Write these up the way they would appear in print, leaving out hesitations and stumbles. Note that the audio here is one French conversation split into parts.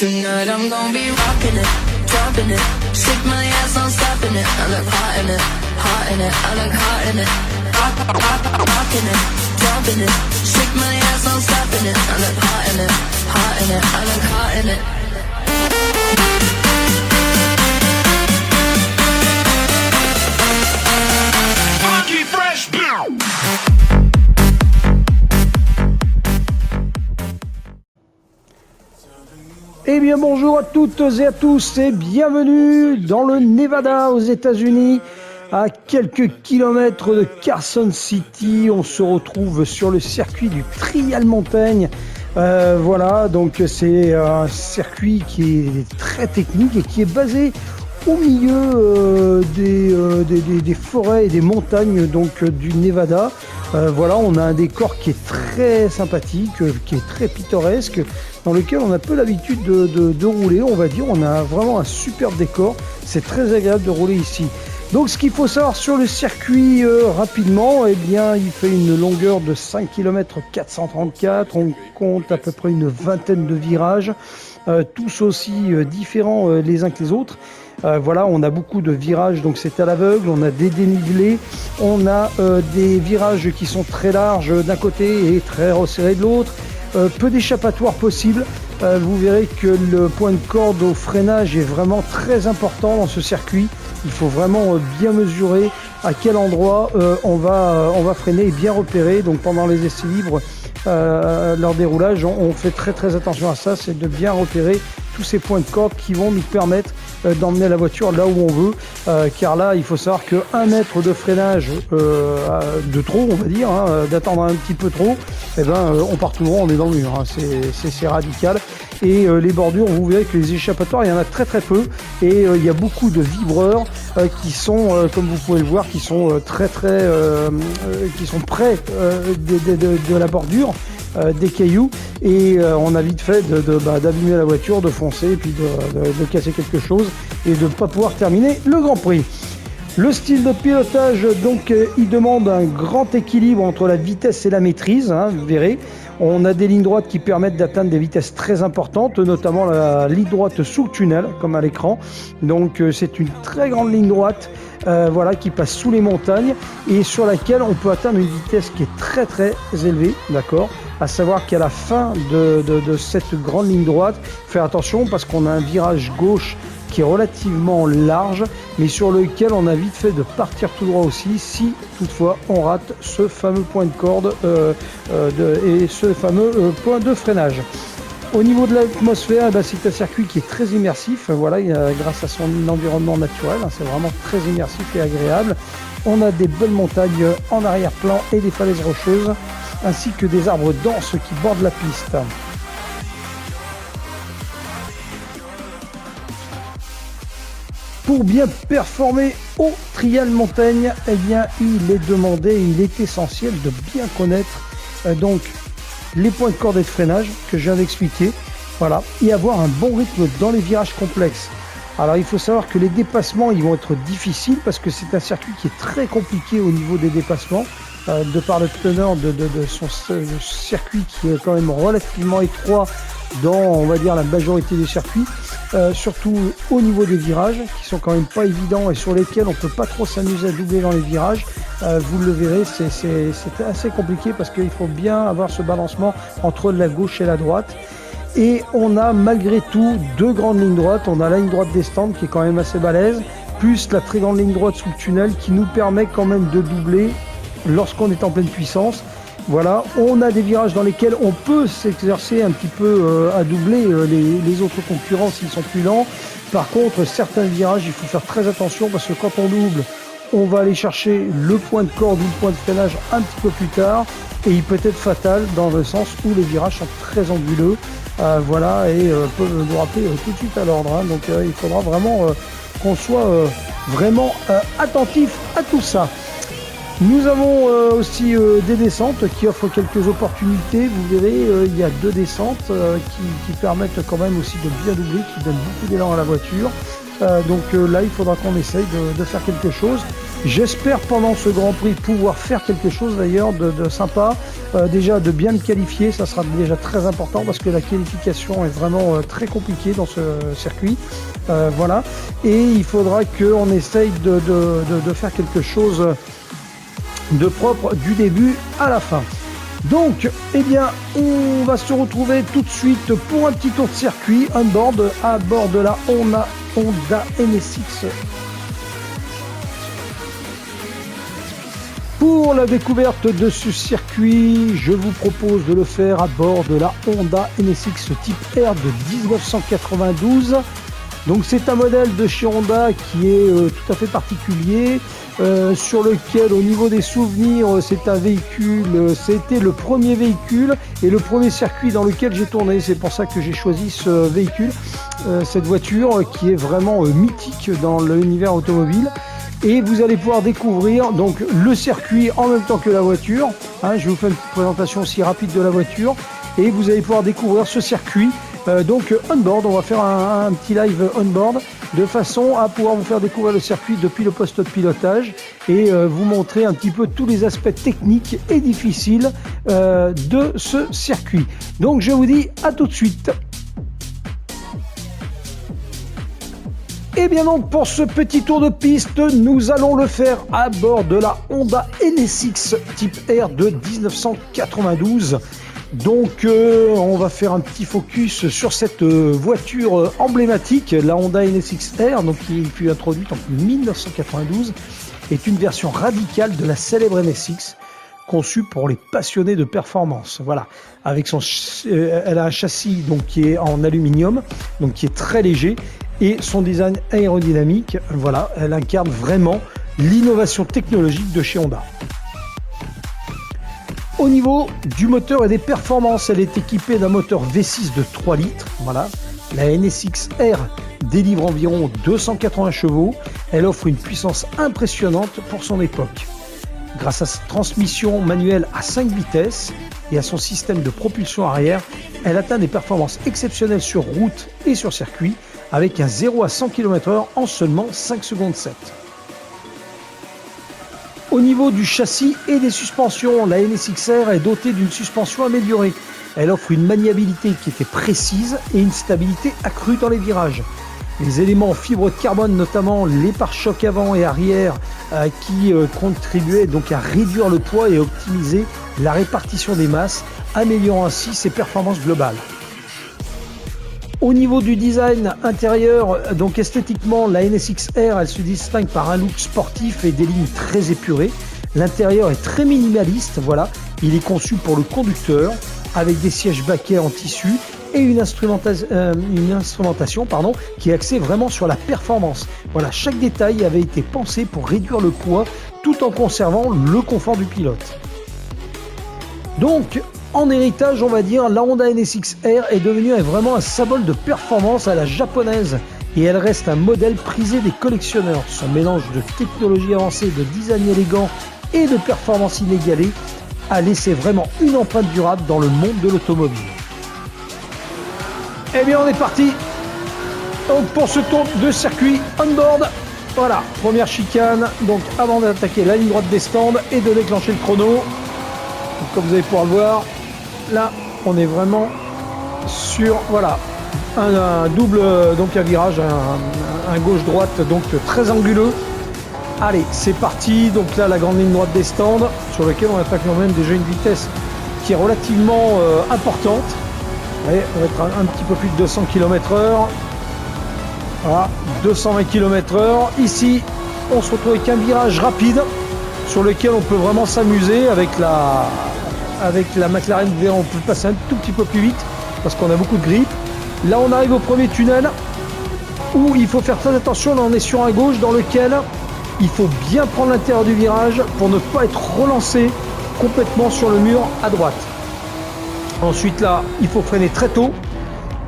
Tonight I'm gonna be rocking it, dropping it. Stick my ass on stopping it. I look hot in it, hot in it. I look hot in it. Rocking it, dropping it. Stick my ass on stopping it. I look hot in it, hot in it. I look hot in it. Funky fresh blow. Eh bien bonjour à toutes et à tous et bienvenue dans le Nevada aux États-Unis. À quelques kilomètres de Carson City, on se retrouve sur le circuit du Trial Mountain. Voilà, donc c'est un circuit qui est très technique et qui est basé au milieu des forêts et des montagnes donc du Nevada. Voilà, on a un décor qui est très sympathique, qui est très pittoresque, dans lequel on a peu l'habitude de rouler, on va dire. On a vraiment un superbe décor, c'est très agréable de rouler ici. Donc ce qu'il faut savoir sur le circuit rapidement, eh bien il fait une longueur de 5 km 434, on compte à peu près une vingtaine de virages, tous aussi différents les uns que les autres. Voilà, on a beaucoup de virages, donc c'est à l'aveugle, on a des dénivelés, on a des virages qui sont très larges d'un côté et très resserrés de l'autre, peu d'échappatoires possibles. Vous verrez que le point de corde au freinage est vraiment très important dans ce circuit. Il faut vraiment bien mesurer à quel endroit on va freiner et bien repérer. Donc pendant les essais libres, lors des roulages, on fait très attention à ça, c'est de bien repérer tous ces points de corde qui vont nous permettre d'emmener la voiture là où on veut, car là il faut savoir que 1 mètre de freinage de trop, on va dire, d'attendre un petit peu trop, eh ben, on part tout droit, on est dans le mur, hein. C'est radical. Et les bordures, vous verrez que les échappatoires, il y en a très peu, et il y a beaucoup de vibreurs qui sont, comme vous pouvez le voir, qui sont qui sont près de la bordure. Des cailloux, et on a vite fait d'abîmer la voiture, de foncer et puis de casser quelque chose et de ne pas pouvoir terminer le Grand Prix. Le style de pilotage, donc, il demande un grand équilibre entre la vitesse et la maîtrise, hein, vous verrez. On a des lignes droites qui permettent d'atteindre des vitesses très importantes, notamment la ligne droite sous le tunnel, comme à l'écran. Donc c'est une très grande ligne droite voilà, qui passe sous les montagnes et sur laquelle on peut atteindre une vitesse qui est très élevée, d'accord. À savoir qu'à la fin de cette grande ligne droite, faire attention parce qu'on a un virage gauche qui est relativement large, mais sur lequel on a vite fait de partir tout droit aussi, si toutefois on rate ce fameux point de corde et ce fameux point de freinage. Au niveau de l'atmosphère, c'est un circuit qui est très immersif, voilà, grâce à son environnement naturel, hein, c'est vraiment très immersif et agréable. On a des belles montagnes en arrière-plan et des falaises rocheuses, ainsi que des arbres denses qui bordent la piste. Pour bien performer au Trial Mountain, eh bien, il est demandé, il est essentiel de bien connaître donc les points de corde et de freinage que je viens d'expliquer, voilà, et avoir un bon rythme dans les virages complexes. Alors il faut savoir que les dépassements ils vont être difficiles parce que c'est un circuit qui est très compliqué au niveau des dépassements, de par le teneur de son circuit qui est quand même relativement étroit dans, on va dire, la majorité des circuits, surtout au niveau des virages qui sont quand même pas évidents et sur lesquels on peut pas trop s'amuser à doubler dans les virages. Vous le verrez, c'est assez compliqué parce qu'il faut bien avoir ce balancement entre la gauche et la droite. Et on a malgré tout 2 grandes lignes droites. On a la ligne droite des stands qui est quand même assez balèze, plus la très grande ligne droite sous le tunnel qui nous permet quand même de doubler lorsqu'on est en pleine puissance. Voilà, on a des virages dans lesquels on peut s'exercer un petit peu à doubler les autres concurrents s'ils sont plus lents. Par contre, certains virages, il faut faire très attention parce que quand on double, on va aller chercher le point de corde ou le point de freinage un petit peu plus tard et il peut être fatal dans le sens où les virages sont très anguleux. Voilà, et peuvent nous rappeler tout de suite à l'ordre, hein. Donc il faudra vraiment qu'on soit vraiment attentif à tout ça. Nous avons aussi des descentes qui offrent quelques opportunités. Vous verrez, il y a 2 descentes qui permettent quand même aussi de bien doubler, qui donnent beaucoup d'élan à la voiture. Donc là, il faudra qu'on essaye de faire quelque chose. J'espère pendant ce Grand Prix pouvoir faire quelque chose d'ailleurs de sympa, déjà de bien me qualifier, ça sera déjà très important parce que la qualification est vraiment très compliquée dans ce circuit, voilà, et il faudra qu'on essaye de faire quelque chose de propre du début à la fin. Donc, eh bien, on va se retrouver tout de suite pour un petit tour de circuit on-board à bord de la Honda NSX. Pour la découverte de ce circuit, je vous propose de le faire à bord de la Honda NSX Type R de 1992. Donc c'est un modèle de chez Honda qui est tout à fait particulier, sur lequel au niveau des souvenirs c'est un véhicule, c'était le premier véhicule et le premier circuit dans lequel j'ai tourné, c'est pour ça que j'ai choisi ce véhicule, cette voiture qui est vraiment mythique dans l'univers automobile. Et vous allez pouvoir découvrir donc le circuit en même temps que la voiture, hein, je vous fais une petite présentation aussi rapide de la voiture et vous allez pouvoir découvrir ce circuit. Donc on-board, on va faire un petit live on-board de façon à pouvoir vous faire découvrir le circuit depuis le poste de pilotage et vous montrer un petit peu tous les aspects techniques et difficiles de ce circuit. Donc je vous dis à tout de suite. Et bien donc pour ce petit tour de piste, nous allons le faire à bord de la Honda NSX Type R de 1992. Donc on va faire un petit focus sur cette voiture emblématique, la Honda NSX R, donc qui fut introduite en 1992, est une version radicale de la célèbre NSX, conçue pour les passionnés de performance. Voilà, avec elle a un châssis donc qui est en aluminium, donc qui est très léger, et son design aérodynamique. Voilà, elle incarne vraiment l'innovation technologique de chez Honda. Au niveau du moteur et des performances, elle est équipée d'un moteur V6 de 3 litres. Voilà. La NSX R délivre environ 280 chevaux. Elle offre une puissance impressionnante pour son époque. Grâce à sa transmission manuelle à 5 vitesses et à son système de propulsion arrière, elle atteint des performances exceptionnelles sur route et sur circuit, avec un 0 à 100 km/h en seulement 5 secondes 7. Au niveau du châssis et des suspensions, la NSX-R est dotée d'une suspension améliorée. Elle offre une maniabilité qui était précise et une stabilité accrue dans les virages. Les éléments en fibre de carbone, notamment les pare-chocs avant et arrière, qui contribuaient donc à réduire le poids et optimiser la répartition des masses, améliorant ainsi ses performances globales. Au niveau du design intérieur, donc esthétiquement, la NSX-R, elle se distingue par un look sportif et des lignes très épurées. L'intérieur est très minimaliste, voilà. Il est conçu pour le conducteur, avec des sièges baquets en tissu et une instrumentation qui est axée vraiment sur la performance. Voilà, chaque détail avait été pensé pour réduire le poids tout en conservant le confort du pilote. Donc, en héritage, on va dire, la Honda NSX R est devenue vraiment un symbole de performance à la japonaise et elle reste un modèle prisé des collectionneurs. Son mélange de technologie avancée, de design élégant et de performance inégalée a laissé vraiment une empreinte durable dans le monde de l'automobile. Eh bien, on est parti donc pour ce tour de circuit on-board. Voilà, première chicane, donc avant d'attaquer la ligne droite des stands et de déclencher le chrono. Donc, comme vous allez pouvoir le voir, là, on est vraiment sur, voilà, un double, donc un virage, un gauche-droite, donc très anguleux. Allez, c'est parti. Donc là, la grande ligne droite des stands, sur laquelle on attaque quand même déjà une vitesse qui est relativement importante. Allez, on va être un petit peu plus de 200 km/h. Voilà, 220 km/h. Ici, on se retrouve avec un virage rapide sur lequel on peut vraiment s'amuser avec la McLaren VR. On peut passer un tout petit peu plus vite parce qu'on a beaucoup de grippe. Là, on arrive au premier tunnel où il faut faire très attention. Là, on est sur un gauche dans lequel il faut bien prendre l'intérieur du virage pour ne pas être relancé complètement sur le mur à droite. Ensuite, là, il faut freiner très tôt.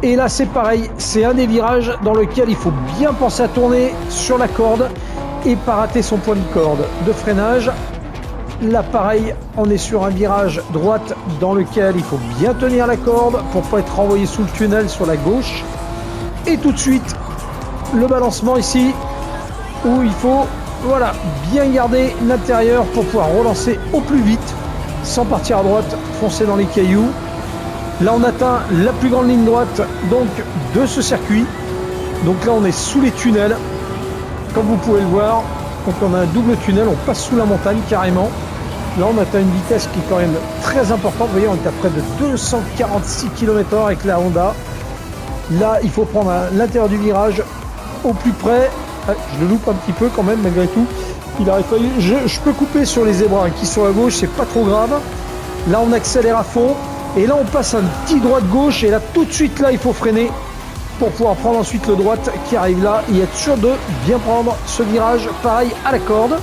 Et là, c'est pareil, c'est un des virages dans lequel il faut bien penser à tourner sur la corde et pas rater son point de corde de freinage. Là, pareil, on est sur un virage droite dans lequel il faut bien tenir la corde pour pas être renvoyé sous le tunnel sur la gauche. Et tout de suite, le balancement ici, où il faut voilà, bien garder l'intérieur pour pouvoir relancer au plus vite, sans partir à droite, foncer dans les cailloux. Là, on atteint la plus grande ligne droite donc de ce circuit. Donc là, on est sous les tunnels, comme vous pouvez le voir. Donc on a un double tunnel, on passe sous la montagne carrément. Là, on atteint une vitesse qui est quand même très importante. Vous voyez, on est à près de 246 km/h avec la Honda. Là, il faut prendre l'intérieur du virage au plus près. Ah, je le loupe un petit peu quand même, malgré tout. Il aurait fallu... je peux couper sur les zébras qui sont à gauche, c'est pas trop grave. Là, on accélère à fond. Et là, on passe un petit droite-gauche. Et là, tout de suite, là, il faut freiner pour pouvoir prendre ensuite le droite qui arrive là et être sûr de bien prendre ce virage, pareil à la corde.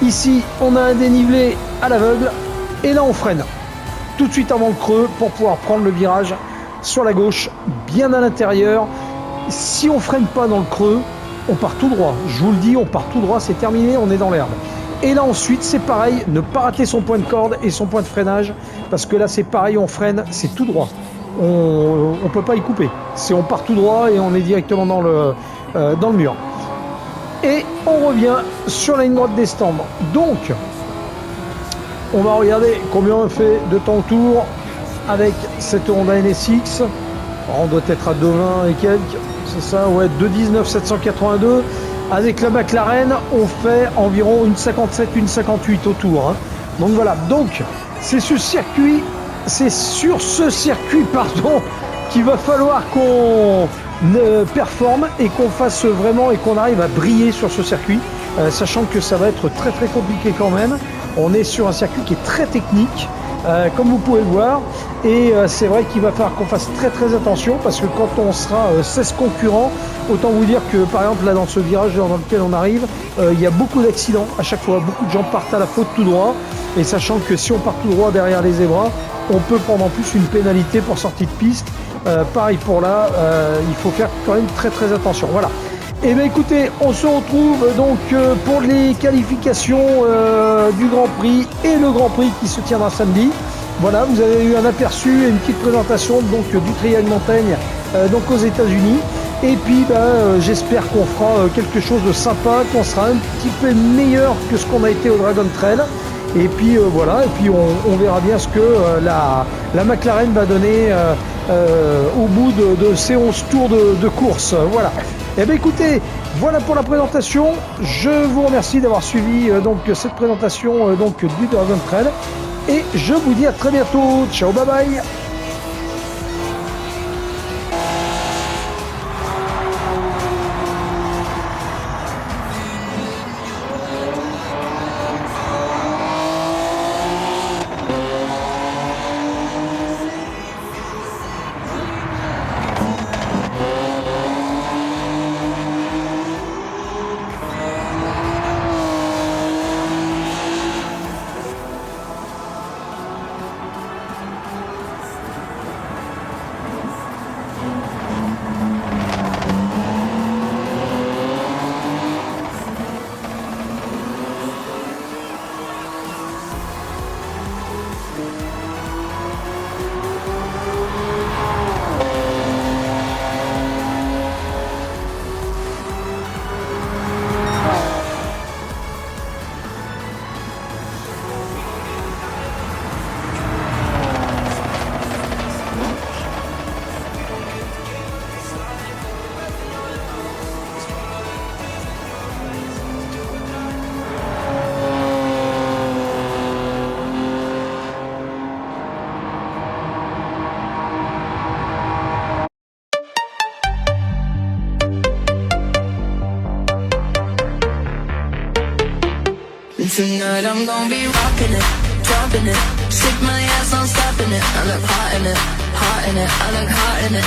Ici, on a un dénivelé à l'aveugle. Et là, on freine tout de suite avant le creux pour pouvoir prendre le virage sur la gauche, bien à l'intérieur. Si on freine pas dans le creux, on part tout droit. Je vous le dis, on part tout droit, c'est terminé, on est dans l'herbe. Et là ensuite, c'est pareil, ne pas rater son point de corde et son point de freinage, parce que là c'est pareil, on freine, c'est tout droit. On peut pas y couper. On part tout droit et on est directement dans le mur. Et on revient sur la ligne droite des stands. Donc, on va regarder combien on fait de temps autour avec cette Honda NSX. Alors, on doit être à 2,20 et quelques, c'est ça, ouais, 2,19 782. Avec la McLaren, on fait environ 1,57, 1,58 autour. Hein. Donc voilà, donc c'est sur ce circuit, qu'il va falloir qu'on performe et qu'on fasse vraiment et qu'on arrive à briller sur ce circuit, sachant que ça va être très très compliqué quand même. On est sur un circuit qui est très technique, comme vous pouvez le voir, et c'est vrai qu'il va falloir qu'on fasse très très attention, parce que quand on sera 16 concurrents, autant vous dire que par exemple là dans ce virage dans lequel on arrive, il y a beaucoup d'accidents à chaque fois, beaucoup de gens partent à la faute tout droit, et sachant que si on part tout droit derrière les zébras, on peut prendre en plus une pénalité pour sortie de piste. Pareil pour là, il faut faire quand même très très attention. Voilà. Et bien écoutez, on se retrouve donc pour les qualifications du Grand Prix et le Grand Prix qui se tiendra samedi. Voilà, vous avez eu un aperçu et une petite présentation donc du Triangle Montaigne donc aux États-Unis. Et puis j'espère qu'on fera quelque chose de sympa, qu'on sera un petit peu meilleur que ce qu'on a été au Dragon Trail. Et puis voilà, et puis on verra bien ce que la McLaren va donner au bout de ces 11 tours de course. Voilà. Eh bien écoutez, voilà pour la présentation. Je vous remercie d'avoir suivi donc cette présentation donc du Dragon Trail. Et je vous dis à très bientôt. Ciao, bye bye. Tonight I'm gonna be rocking it, dropping it, shake my ass, I'm stopping it. I look hot in it, hot in it, I look hot in it.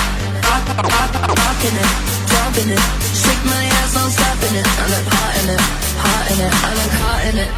Rocking it, dropping it, shake my ass, I'm stopping it. I look hot in it, hot in it, I look hot in it.